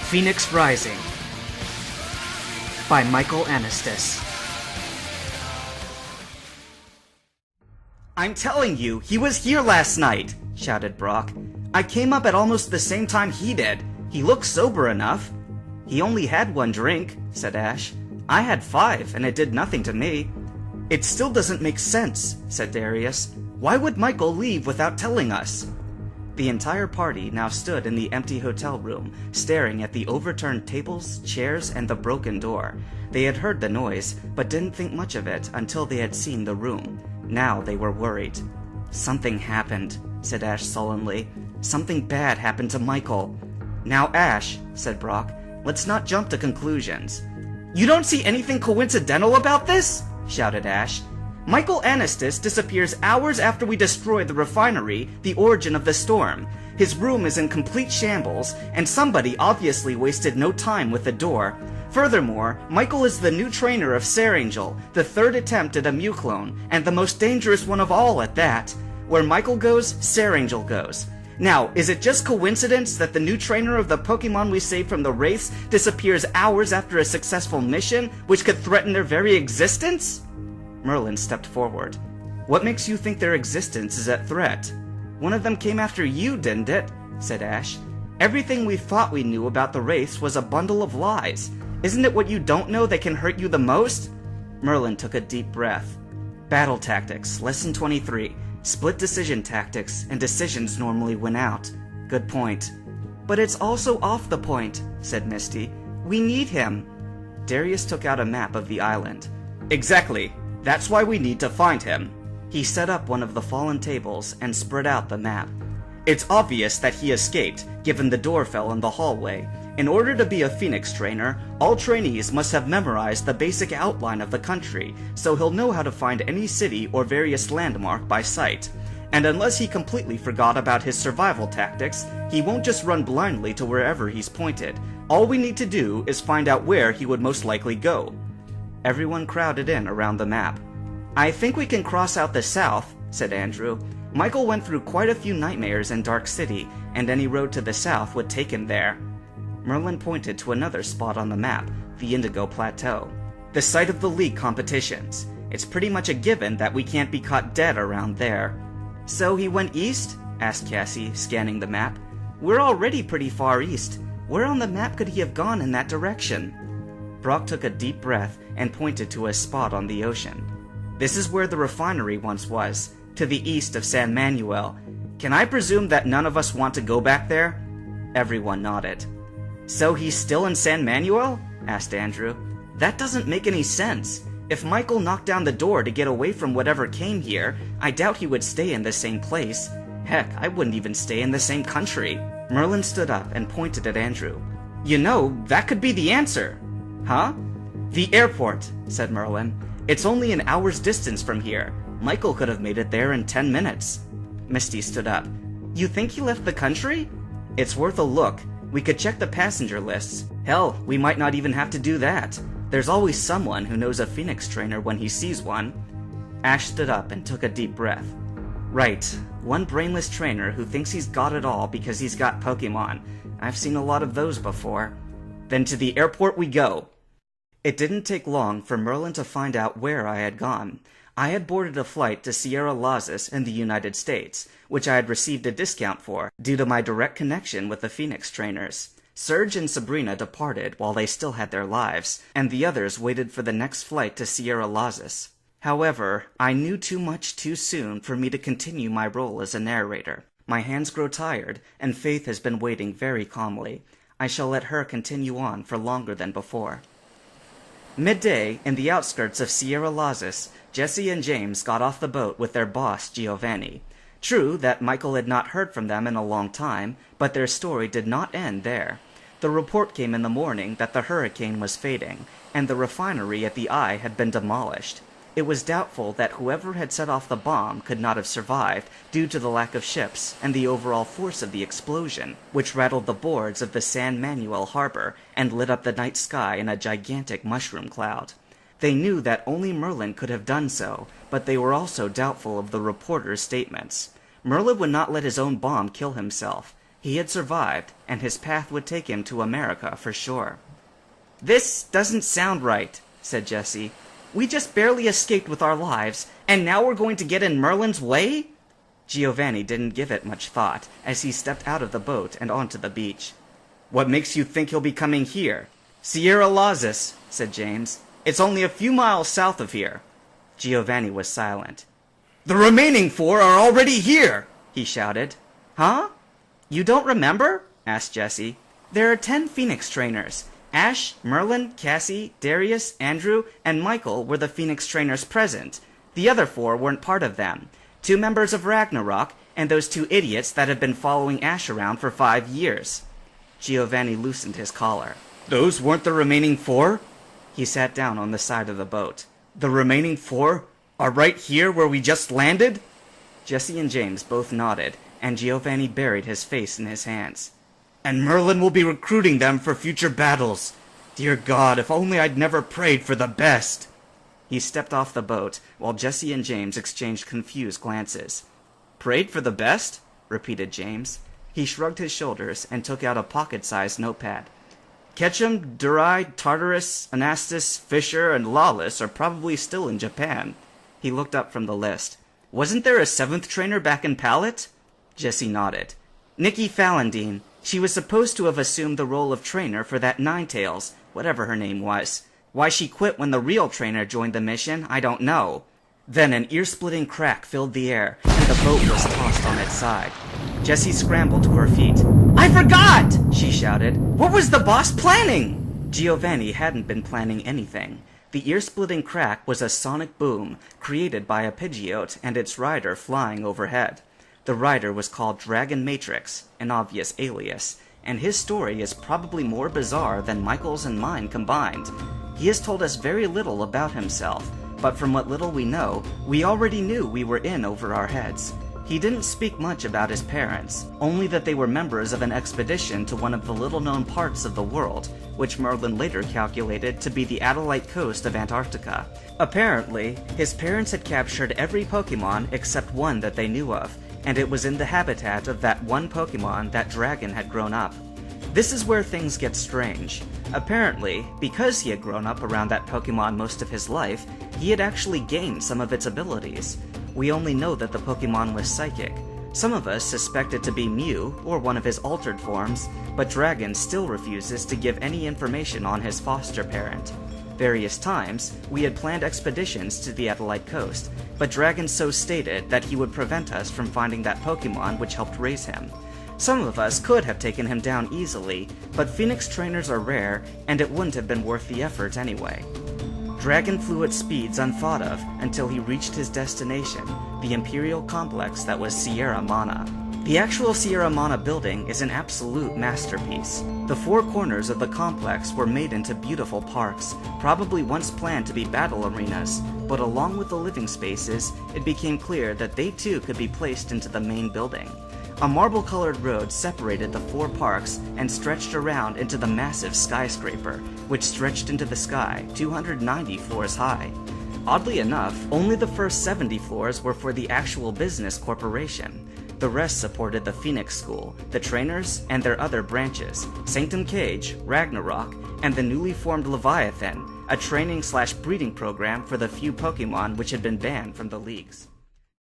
Phoenix Rising by Michael Anastas. "I'm telling you, he was here last night," shouted Brock. "I came up at almost the same time he did. He looked sober enough." "He only had one drink," said Ash. "I had 5, and it did nothing to me." "It still doesn't make sense," said Darius. "Why would Michael leave without telling us?" The entire party now stood in the empty hotel room, staring at the overturned tables, chairs, and the broken door. They had heard the noise, but didn't think much of it until they had seen the room. Now they were worried. "Something happened," said Ash sullenly. "Something bad happened to Michael." "Now, Ash," said Brock, "let's not jump to conclusions." "You don't see anything coincidental about this?" shouted Ash. "Michael Anastas disappears hours after we destroy the refinery, the origin of the storm. His room is in complete shambles, and somebody obviously wasted no time with the door. Furthermore, Michael is the new trainer of Serangel, the 3rd attempt at a Mu-clone, and the most dangerous one of all at that. Where Michael goes, Serangel goes. Now, is it just coincidence that the new trainer of the Pokemon we saved from the wraiths disappears hours after a successful mission, which could threaten their very existence?" Merlin stepped forward. "What makes you think their existence is at threat?" "One of them came after you, didn't it?" said Ash. "Everything we thought we knew about the wraiths was a bundle of lies. Isn't it what you don't know that can hurt you the most?" Merlin took a deep breath. "Battle tactics, lesson 23. Split decision tactics, and decisions normally win out. Good point." "But it's also off the point," said Misty. "We need him." Darius took out a map of the island. "Exactly. That's why we need to find him." He set up one of the fallen tables and spread out the map. "It's obvious that he escaped, given the door fell in the hallway. In order to be a Phoenix trainer, all trainees must have memorized the basic outline of the country, so he'll know how to find any city or various landmark by sight. And unless he completely forgot about his survival tactics, he won't just run blindly to wherever he's pointed. All we need to do is find out where he would most likely go." Everyone crowded in around the map. "I think we can cross out the south," said Andrew. "Michael went through quite a few nightmares in Dark City, and any road to the south would take him there." Merlin pointed to another spot on the map, the Indigo Plateau. "The site of the League competitions. It's pretty much a given that we can't be caught dead around there." "So he went east?" asked Cassie, scanning the map. "We're already pretty far east. Where on the map could he have gone in that direction?" Brock took a deep breath and pointed to a spot on the ocean. "This is where the refinery once was, to the east of San Manuel. Can I presume that none of us want to go back there?" Everyone nodded. "So he's still in San Manuel?" asked Andrew. "That doesn't make any sense. If Michael knocked down the door to get away from whatever came here, I doubt he would stay in the same place. Heck, I wouldn't even stay in the same country." Merlin stood up and pointed at Andrew. "You know, that could be the answer." "Huh?" "The airport," said Merlin. "It's only an hour's distance from here. Michael could have made it there in 10 minutes. Misty stood up. "You think he left the country?" "It's worth a look. We could check the passenger lists. Hell, we might not even have to do that. There's always someone who knows a Phoenix trainer when he sees one." Ash stood up and took a deep breath. "Right, one brainless trainer who thinks he's got it all because he's got Pokemon. I've seen a lot of those before." "Then to the airport we go." It didn't take long for Merlin to find out where I had gone. I had boarded a flight to Sierra Loseth in the United States, which I had received a discount for, due to my direct connection with the Phoenix trainers. Serge and Sabrina departed while they still had their lives, and the others waited for the next flight to Sierra Loseth. However, I knew too much too soon for me to continue my role as a narrator. My hands grow tired, and Faith has been waiting very calmly. I shall let her continue on for longer than before. Midday, in the outskirts of Sierra Loseth, Jesse and James got off the boat with their boss, Giovanni. True that Michael had not heard from them in a long time, but their story did not end there. The report came in the morning that the hurricane was fading, and the refinery at the Eye had been demolished. It was doubtful that whoever had set off the bomb could not have survived due to the lack of ships and the overall force of the explosion, which rattled the boards of the San Manuel harbor and lit up the night sky in a gigantic mushroom cloud. They knew that only Merlin could have done so, but they were also doubtful of the reporter's statements. Merlin would not let his own bomb kill himself. He had survived, and his path would take him to America for sure. "This doesn't sound right," said Jesse. "We just barely escaped with our lives, and now we're going to get in Merlin's way?" Giovanni didn't give it much thought as he stepped out of the boat and onto the beach. "What makes you think he'll be coming here?" "Sierra Loseth," said James. "It's only a few miles south of here." Giovanni was silent. "The remaining 4 are already here!" he shouted. "Huh? You don't remember?" asked Jesse. "There are 10 Phoenix trainers. Ash, Merlin, Cassie, Darius, Andrew, and Michael were the Phoenix trainers present. The other 4 weren't part of them. 2 members of Ragnarok, and those 2 idiots that have been following Ash around for 5 years. Giovanni loosened his collar. "Those weren't the remaining 4? He sat down on the side of the boat. "The remaining 4 are right here where we just landed?" Jesse and James both nodded, and Giovanni buried his face in his hands. "And Merlin will be recruiting them for future battles. Dear God, if only I'd never prayed for the best." He stepped off the boat, while Jesse and James exchanged confused glances. "Prayed for the best?" repeated James. He shrugged his shoulders and took out a pocket-sized notepad. "Ketchum, Durai, Tartarus, Anastas, Fisher, and Lawless are probably still in Japan." He looked up from the list. "Wasn't there a 7th trainer back in Pallet?" Jesse nodded. "Nikki Fallandine. She was supposed to have assumed the role of trainer for that Ninetails, whatever her name was. Why she quit when the real trainer joined the mission, I don't know." Then an ear-splitting crack filled the air, and the boat was tossed on its side. Jessie scrambled to her feet. "I forgot!" she shouted. "What was the boss planning?" Giovanni hadn't been planning anything. The ear-splitting crack was a sonic boom, created by a Pidgeot and its rider flying overhead. The rider was called Dragon Matrix, an obvious alias, and his story is probably more bizarre than Michael's and mine combined. He has told us very little about himself, but from what little we know, we already knew we were in over our heads. He didn't speak much about his parents, only that they were members of an expedition to one of the little-known parts of the world, which Merlin later calculated to be the Adelaide coast of Antarctica. Apparently, his parents had captured every Pokemon except one that they knew of, and it was in the habitat of that one Pokemon that Dragon had grown up. This is where things get strange. Apparently, because he had grown up around that Pokemon most of his life, he had actually gained some of its abilities. We only know that the Pokemon was psychic. Some of us suspect it to be Mew, or one of his altered forms, but Dragon still refuses to give any information on his foster parent. Various times, we had planned expeditions to the Adelaide coast, but Dragon so stated that he would prevent us from finding that Pokemon which helped raise him. Some of us could have taken him down easily, but Phoenix trainers are rare, and it wouldn't have been worth the effort anyway. Dragon flew at speeds unthought of until he reached his destination, the Imperial complex that was Sierra Mana. The actual Sierra Mana building is an absolute masterpiece. The 4 corners of the complex were made into beautiful parks, probably once planned to be battle arenas, but along with the living spaces, it became clear that they too could be placed into the main building. A marble-colored road separated the 4 parks and stretched around into the massive skyscraper, which stretched into the sky 290 floors high. Oddly enough, only the first 70 floors were for the actual business corporation. The rest supported the Phoenix School, the trainers, and their other branches, Sanctum Cage, Ragnarok, and the newly formed Leviathan, a training/breeding program for the few Pokemon which had been banned from the leagues.